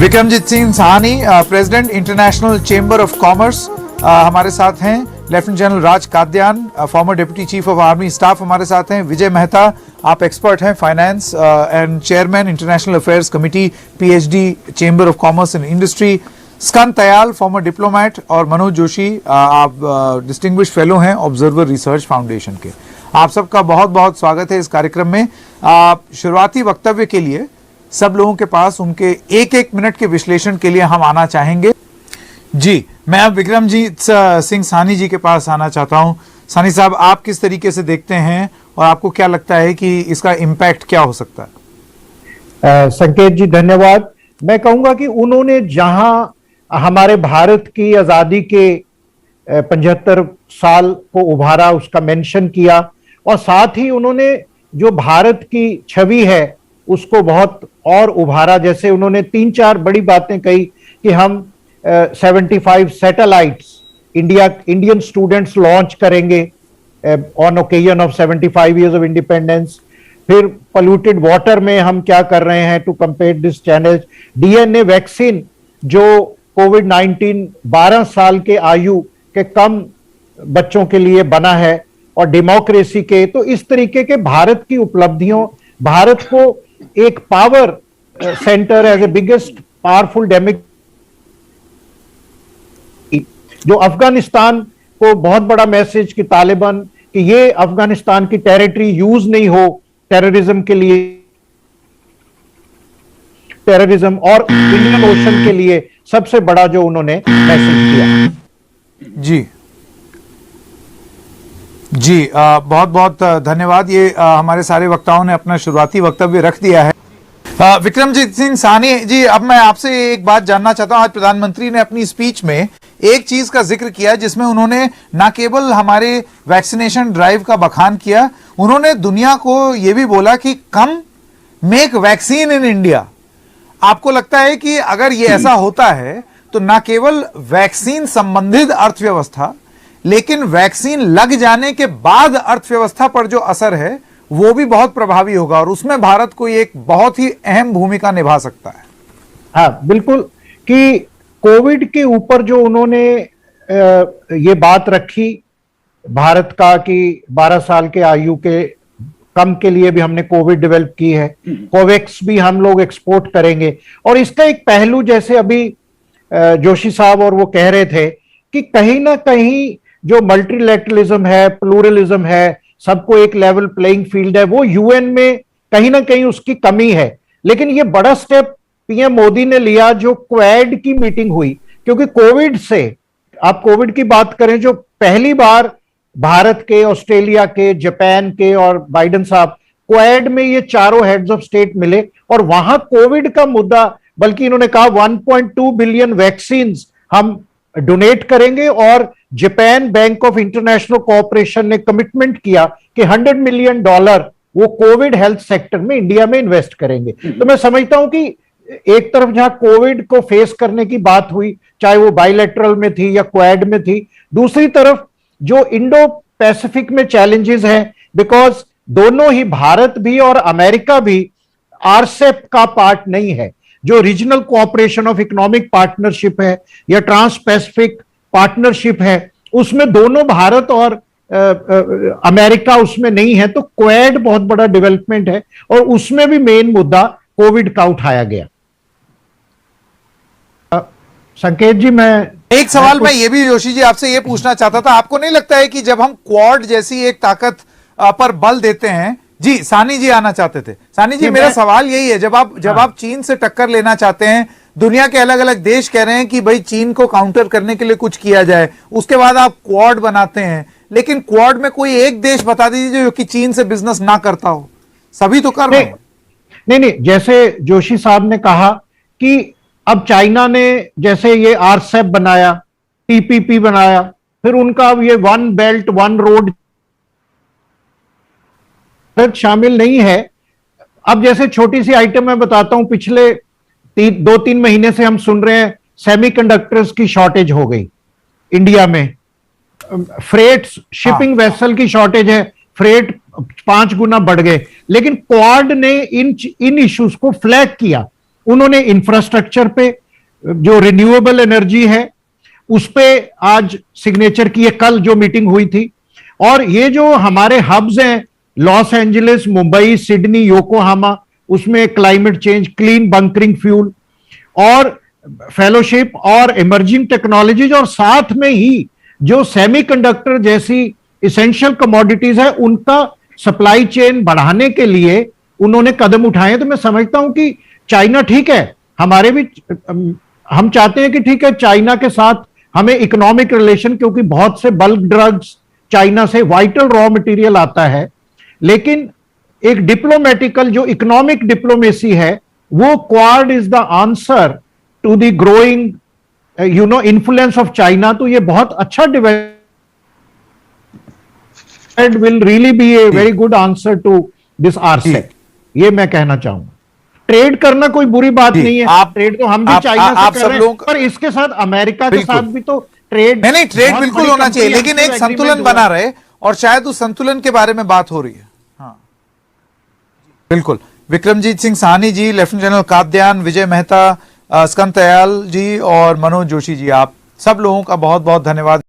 Vikramjit Singh Sahni, president international chamber of commerce, हमारे साथ हैं। Lieutenant general Raj Kadyan, former deputy chief of army staff, हमारे साथ हैं। विजय मेहता, आप एक्सपर्ट हैं, finance and chairman international affairs committee, PHD, chamber of commerce and industry. Skand Tayal, former diplomat, और मनोज जोशी, आप डिस्टिंग्विश फेलो हैं ऑब्जर्वर रिसर्च फाउंडेशन के। आप सबका बहुत बहुत स्वागत है इस कार्यक्रम में। शुरुआती वक्तव्य के लिए सब लोगों के पास उनके एक एक मिनट के विश्लेषण के लिए हम आना चाहेंगे। जी, मैं अब विक्रमजीत सिंह साहनी जी के पास आना चाहता हूं। साहनी साहब, आप किस तरीके से देखते हैं और आपको क्या लगता है कि इसका इम्पैक्ट क्या हो सकता है? संकेत जी, धन्यवाद। मैं कहूंगा कि उन्होंने जहां हमारे भारत की आजादी के 75 साल को उभारा, उसका मेंशन किया, और साथ ही उन्होंने जो भारत की छवि है उसको बहुत और उभारा। जैसे उन्होंने 3-4 बड़ी बातें कही कि हम 75 सैटेलाइट्स इंडियन स्टूडेंट्स लॉन्च करेंगे on occasion of 75 years of independence. फिर पोल्यूटेड वाटर में हम क्या कर रहे हैं to compare this challenge. DNA vaccine जो कोविड-19 12 साल के आयु के कम बच्चों के लिए बना है, और डेमोक्रेसी के। तो इस तरीके के भारत की उपलब्धियों, भारत को एक power centre as a biggest powerful democracy, जो अफगानिस्तान को बहुत बड़ा मैसेज कि तालिबान, कि ये अफगानिस्तान की टेरिटरी यूज नहीं हो टेररिज्म के लिए, टेररिज्म, और इंडियन ओशन के लिए सबसे बड़ा जो उन्होंने मैसेज दिया। जी जी, बहुत बहुत धन्यवाद। ये हमारे सारे वक्ताओं ने अपना शुरुआती वक्तव्य रख दिया है। विक्रमजीत सिंह साहनी जी, अब मैं आपसे एक बात जानना चाहता हूं। आज प्रधानमंत्री ने अपनी स्पीच में एक चीज का जिक्र किया जिसमें उन्होंने न केवल हमारे वैक्सीनेशन ड्राइव का बखान किया, उन्होंने दुनिया को यह भी बोला कि कम मेक वैक्सीन इन इंडिया। आपको लगता है कि अगर ये ऐसा होता है तो न केवल वैक्सीन संबंधित अर्थव्यवस्था, लेकिन वैक्सीन लग जाने के बाद अर्थव्यवस्था पर जो असर है वो भी बहुत प्रभावी होगा, और उसमें भारत कोई एक बहुत ही अहम भूमिका निभा सकता है? हाँ, बिल्कुल। कि कोविड के ऊपर जो उन्होंने ये बात रखी भारत का कि 12 साल के आयु के कम के लिए भी हमने कोविड डेवलप की है, कोवैक्स भी हम लोग एक्सपोर्ट करेंगे। और इसका एक पहलू, जैसे अभी जोशी साहब और वो कह रहे थे कि कहीं ना कहीं जो मल्टीलैटरलिज्म है, प्लूरलिज्म है, सबको एक लेवल प्लेइंग फील्ड है, वो यूएन में कहीं ना कहीं उसकी कमी है। लेकिन ये बड़ा स्टेप पीएम मोदी ने लिया जो क्वाड की मीटिंग हुई, क्योंकि कोविड से, आप कोविड की बात करें, जो पहली बार भारत के, ऑस्ट्रेलिया के, जापान के और बाइडेन साहब क्वाड में ये चारों हेड्स ऑफ स्टेट मिले, और वहां कोविड का मुद्दा, बल्कि इन्होंने कहा 1.2 बिलियन वैक्सीन हम डोनेट करेंगे, और Japan bank of international cooperation ने कमिटमेंट किया कि $100 मिलियन वो कोविड हेल्थ सेक्टर में इंडिया में इन्वेस्ट करेंगे। तो मैं समझता हूं कि एक तरफ जहां कोविड को फेस करने की बात हुई, चाहे वो बायलैटरल में थी या क्वाड में थी, दूसरी तरफ जो इंडो पैसिफिक में चैलेंजेस हैं, बिकॉज दोनों ही, भारत भी और अमेरिका भी आरसेप का पार्ट नहीं है। जो regional cooperation of economic partnership है या ट्रांस पैसिफिक पार्टनरशिप है, उसमें दोनों भारत और अमेरिका उसमें नहीं है। तो क्वाड बहुत बड़ा डेवलपमेंट है, और उसमें भी मेन मुद्दा कोविड का उठाया गया। संकेत जी, मैं एक सवाल मैं ये भी जोशी जी आपसे ये पूछना चाहता था, आपको नहीं लगता है कि जब हम क्वाड जैसी एक ताकत पर बल देते हैं? जी, सानी जी आना चाहते थे। सानी जी, मेरा सवाल यही है, जब आप चीन से टक्कर लेना चाहते हैं, दुनिया के अलग अलग देश कह रहे हैं कि भाई चीन को काउंटर करने के लिए कुछ किया जाए, उसके बाद आप क्वाड बनाते हैं, लेकिन क्वाड में कोई एक देश बता दीजिए जो कि चीन से बिजनेस ना करता हो। सभी तो कर रहे हैं। नहीं, जैसे जोशी साहब ने कहा कि अब चाइना ने जैसे ये आरसेप बनाया, टीपीपी बनाया, फिर उनका ये वन बेल्ट वन रोड शामिल नहीं है। अब जैसे छोटी सी आइटम मैं बताता हूं, पिछले 2-3 महीने से हम सुन रहे हैं सेमीकंडक्टर्स की शॉर्टेज हो गई इंडिया में, फ्रेट शिपिंग वेसल की शॉर्टेज है, फ्रेट 5 गुना बढ़ गए। लेकिन क्वाड ने इन इश्यूज को फ्लैग किया उन्होंने इंफ्रास्ट्रक्चर पे, जो रिन्यूएबल एनर्जी है उस पे आज सिग्नेचर की, कल जो मीटिंग हुई थी। और ये जो हमारे हब्स हैं, Los Angeles, Mumbai, Sydney, Yokohama, उसमें climate change, clean bunkering fuel और फेलोशिप और इमर्जिंग टेक्नोलॉजीज, और साथ में ही जो सेमीकंडक्टर जैसी इसेंशियल कमोडिटीज है उनका सप्लाई चेन बढ़ाने के लिए उन्होंने कदम उठाए। तो मैं समझता हूं कि चाइना, ठीक है, हमारे भी, हम चाहते हैं कि ठीक है चाइना के साथ हमें इकोनॉमिक रिलेशन, क्योंकि बहुत से बल्क ड्रग्स चाइना से वाइटल रॉ मटेरियल आता है, लेकिन एक डिप्लोमेटिकल जो इकोनॉमिक डिप्लोमेसी है वो Quad is the answer to the growing influence of China. तो ये बहुत अच्छा development will really be a very good answer to this RCEP, ये मैं कहना चाहूंगा। ट्रेड करना कोई बुरी बात नहीं है, ट्रेड तो हम भी चाइना से कर रहे हैं, पर इसके साथ अमेरिका के साथ भी तो ट्रेड, नहीं, ट्रेड बिल्कुल होना चाहिए, लेकिन एक संतुलन बना रहे, और शायद उस संतुलन के बारे में बात हो रही है। हाँ बिल्कुल। विक्रमजीत सिंह साहनी जी, लेफ्टिनेंट जनरल काद्यान, विजय मेहता, स्कंद दयाल जी और मनोज जोशी जी, आप सब लोगों का बहुत बहुत धन्यवाद।